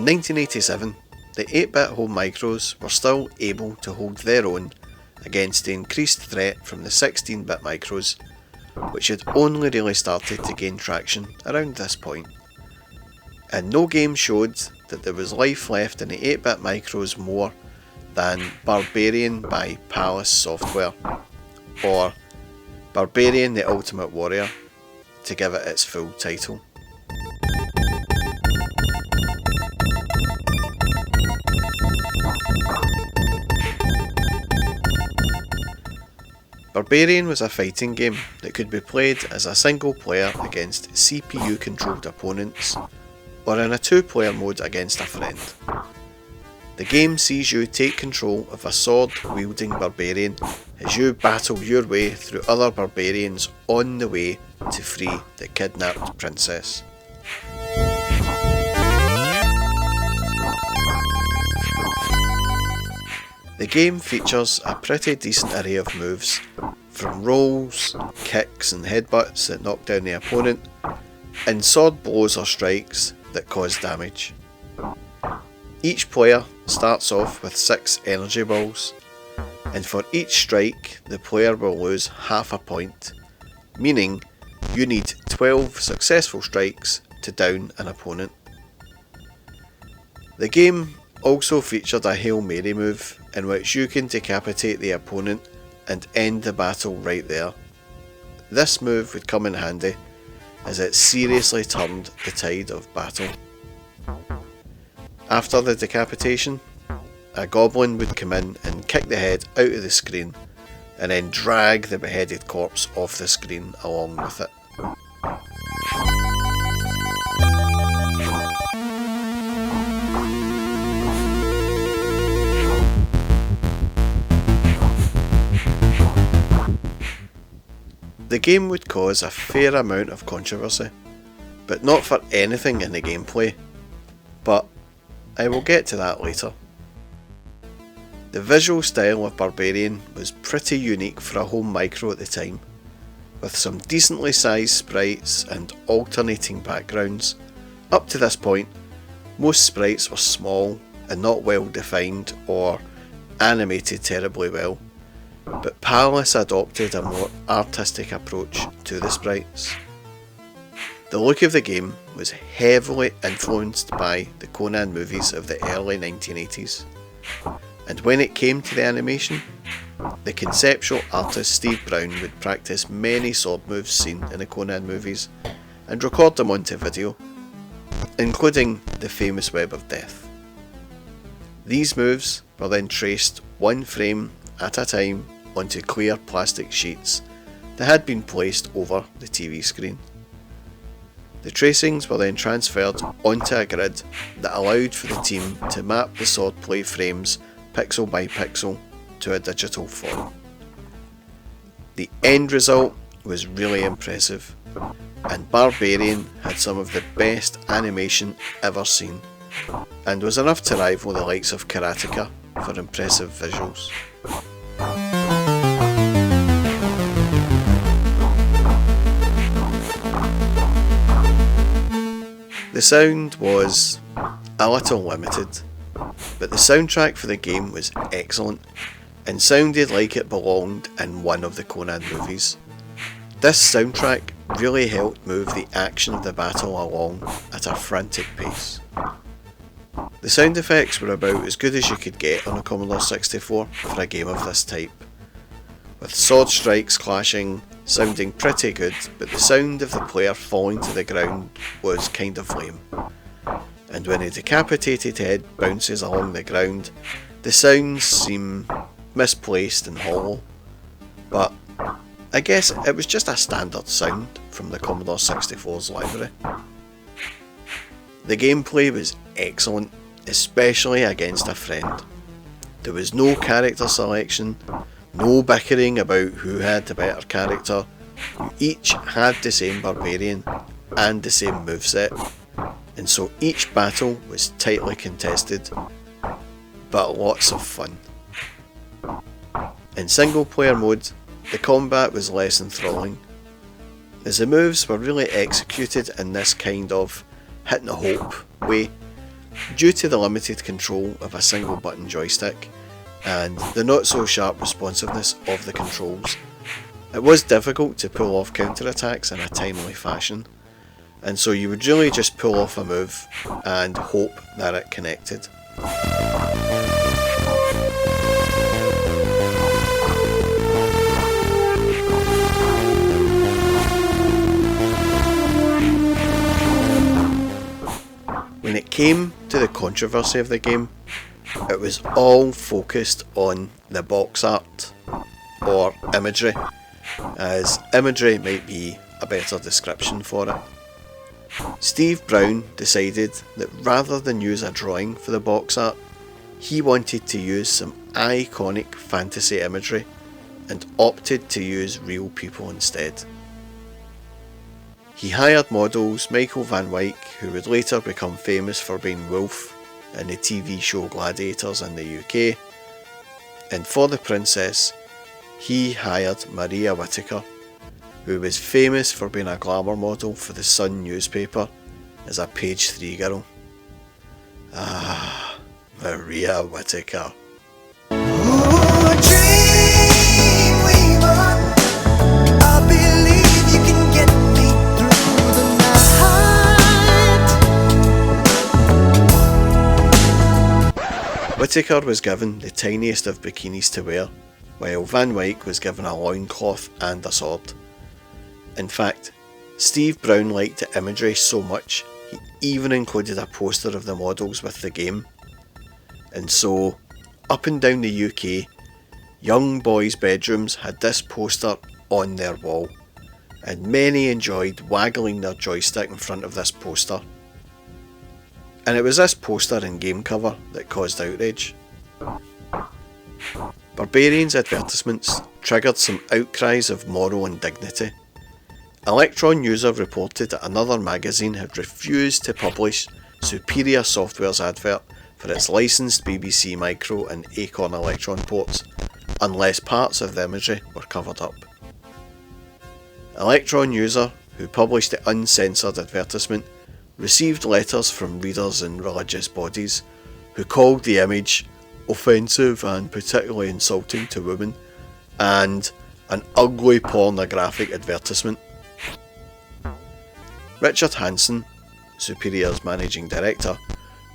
In 1987, the 8-bit home micros were still able to hold their own against the increased threat from the 16-bit micros, which had only really started to gain traction around this point. And no game showed that there was life left in the 8-bit micros more than Barbarian by Palace Software, or Barbarian the Ultimate Warrior, to give it its full title. Barbarian was a fighting game that could be played as a single player against CPU controlled opponents, or in a 2-player mode against a friend. The game sees you take control of a sword wielding barbarian as you battle your way through other barbarians on the way to free the kidnapped princess. The game features a pretty decent array of moves, from rolls, kicks and headbutts that knock down the opponent, and sword blows or strikes that cause damage. Each player starts off with 6 energy balls, and for each strike the player will lose half a point, meaning you need 12 successful strikes to down an opponent. The game also featured a Hail Mary move in which you can decapitate the opponent and end the battle right there. This move would come in handy as it seriously turned the tide of battle. After the decapitation, a goblin would come in and kick the head out of the screen and then drag the beheaded corpse off the screen along with it. The game would cause a fair amount of controversy, but not for anything in the gameplay, but I will get to that later. The visual style of Barbarian was pretty unique for a home micro at the time, with some decently sized sprites and alternating backgrounds. Up to this point, most sprites were small and not well defined or animated terribly well, but Palace adopted a more artistic approach to the sprites. The look of the game was heavily influenced by the Conan movies of the early 1980s, and when it came to the animation, the conceptual artist Steve Brown would practice many sword moves seen in the Conan movies and record them onto video, including the famous Web of Death. These moves were then traced one frame at a time onto clear plastic sheets that had been placed over the TV screen. The tracings were then transferred onto a grid that allowed for the team to map the swordplay frames pixel by pixel to a digital form. The end result was really impressive, and Barbarian had some of the best animation ever seen, and was enough to rival the likes of Karateka for impressive visuals. The sound was a little limited, but the soundtrack for the game was excellent and sounded like it belonged in one of the Conan movies. This soundtrack really helped move the action of the battle along at a frantic pace. The sound effects were about as good as you could get on a Commodore 64 for a game of this type, with sword strikes clashing sounding pretty good, but the sound of the player falling to the ground was kind of lame. And when a decapitated head bounces along the ground, the sounds seem misplaced and hollow, but I guess it was just a standard sound from the Commodore 64's library. The gameplay was excellent, especially against a friend. There was no character selection, no bickering about who had the better character. You each had the same barbarian and the same moveset, and so each battle was tightly contested, but lots of fun. In single player mode, the combat was less enthralling, as the moves were really executed in this kind of hit and hope way, due to the limited control of a single button joystick and the not so sharp responsiveness of the controls, it was difficult to pull off counterattacks in a timely fashion, and so you would really just pull off a move and hope that it connected. When it came to the controversy of the game, it was all focused on the box art, or imagery, as imagery might be a better description for it. Steve Brown decided that rather than use a drawing for the box art, he wanted to use some iconic fantasy imagery and opted to use real people instead. He hired models Michael Van Wyck, who would later become famous for being Wolf in the TV show Gladiators in the UK, and for the princess, he hired Maria Whittaker, who was famous for being a glamour model for the Sun newspaper as a page 3 girl. Ah, Maria Whittaker. Whittaker was given the tiniest of bikinis to wear, while Van Wyck was given a loincloth and a sword. In fact, Steve Brown liked the imagery so much he even included a poster of the models with the game. And so, up and down the UK, young boys' bedrooms had this poster on their wall, and many enjoyed waggling their joystick in front of this poster. And it was this poster and game cover that caused outrage. Barbarian's advertisements triggered some outcries of moral indignity. Electron user reported that another magazine had refused to publish Superior Software's advert for its licensed BBC Micro and Acorn Electron ports unless parts of the imagery were covered up. Electron user, who published the uncensored advertisement, received letters from readers in religious bodies who called the image offensive and particularly insulting to women and an ugly pornographic advertisement. Richard Hansen, Superior's managing director,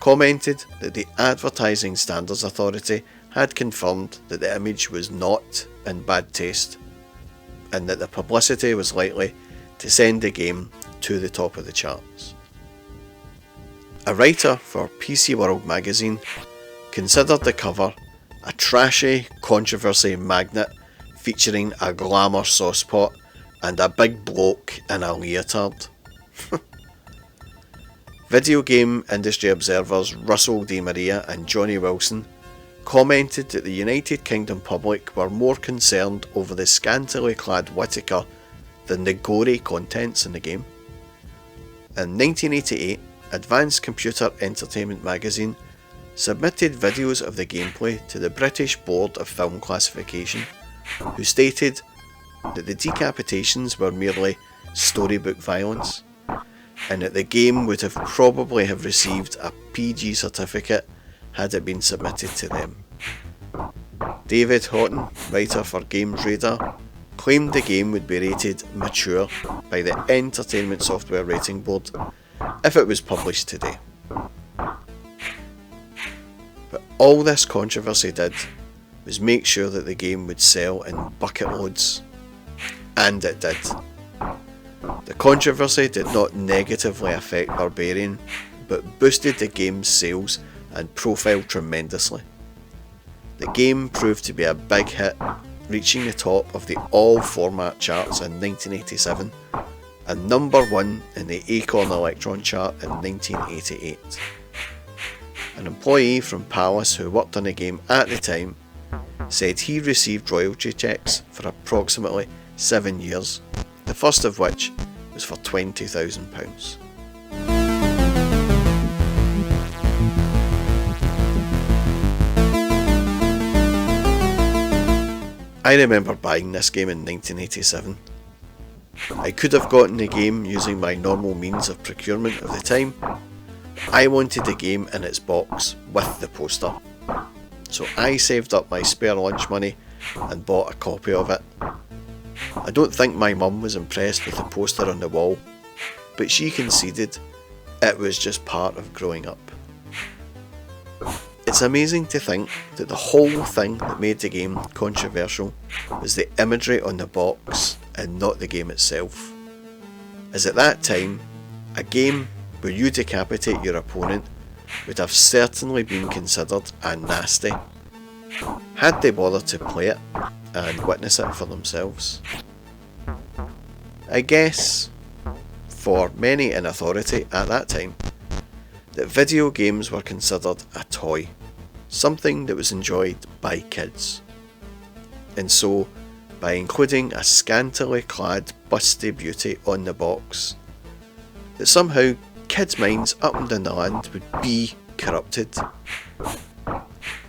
commented that the Advertising Standards Authority had confirmed that the image was not in bad taste and that the publicity was likely to send the game to the top of the charts. A writer for PC World magazine considered the cover a trashy controversy magnet featuring a glamour saucepot and a big bloke in a leotard. Video game industry observers Russell D. Maria and Johnny Wilson commented that the United Kingdom public were more concerned over the scantily clad Whittaker than the gory contents in the game. In 1988, Advanced Computer Entertainment magazine submitted videos of the gameplay to the British Board of Film Classification, who stated that the decapitations were merely storybook violence, and that the game would have probably have received a PG certificate had it been submitted to them. David Houghton, writer for Games Radar, claimed the game would be rated mature by the Entertainment Software Rating Board if it was published today. But all this controversy did was make sure that the game would sell in bucket loads. And it did. The controversy did not negatively affect Barbarian, but boosted the game's sales and profile tremendously. The game proved to be a big hit, reaching the top of the all-format charts in 1987 and number 1 in the Acorn Electron chart in 1988. An employee from Palace who worked on the game at the time said he received royalty checks for approximately 7 years, the first of which was for £20,000. I remember buying this game in 1987. I could have gotten the game using my normal means of procurement of the time, I wanted the game in its box with the poster, so I saved up my spare lunch money and bought a copy of it. I don't think my mum was impressed with the poster on the wall, but she conceded it was just part of growing up. It's amazing to think that the whole thing that made the game controversial was the imagery on the box and not the game itself. As at that time, a game where you decapitate your opponent would have certainly been considered a nasty, had they bothered to play it and witness it for themselves. I guess, for many in authority at that time, that video games were considered a toy, something that was enjoyed by kids. And so, by including a scantily clad busty beauty on the box, that somehow kids' minds up and down the land would be corrupted.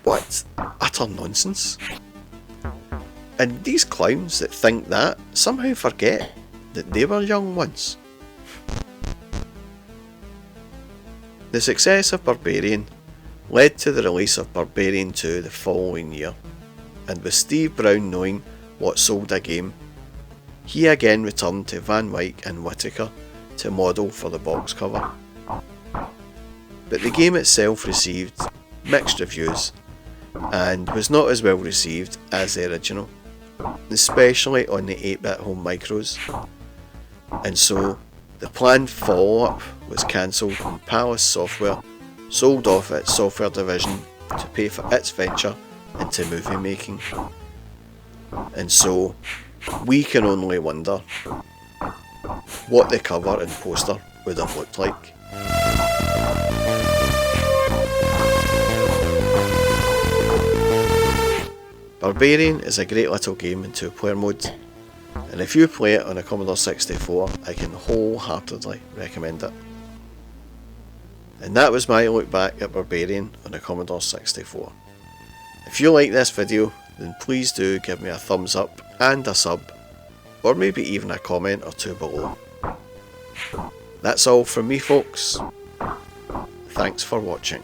What utter nonsense. And these clowns that think that somehow forget that they were young once. The success of Barbarian led to the release of Barbarian 2 the following year, and with Steve Brown knowing what sold a game, he again returned to Van Wyck and Whittaker to model for the box cover. But the game itself received mixed reviews and was not as well received as the original, especially on the 8-bit home micros, and so the planned follow-up was cancelled and Palace Software sold off its software division to pay for its venture into movie making. And so we can only wonder what the cover and poster would have looked like. Barbarian is a great little game in 2-player mode, and if you play it on a Commodore 64, I can wholeheartedly recommend it. And that was my look back at Barbarian on a Commodore 64. If you like this video, then please do give me a thumbs up and a sub, or maybe even a comment or two below. That's all from me, folks. Thanks for watching.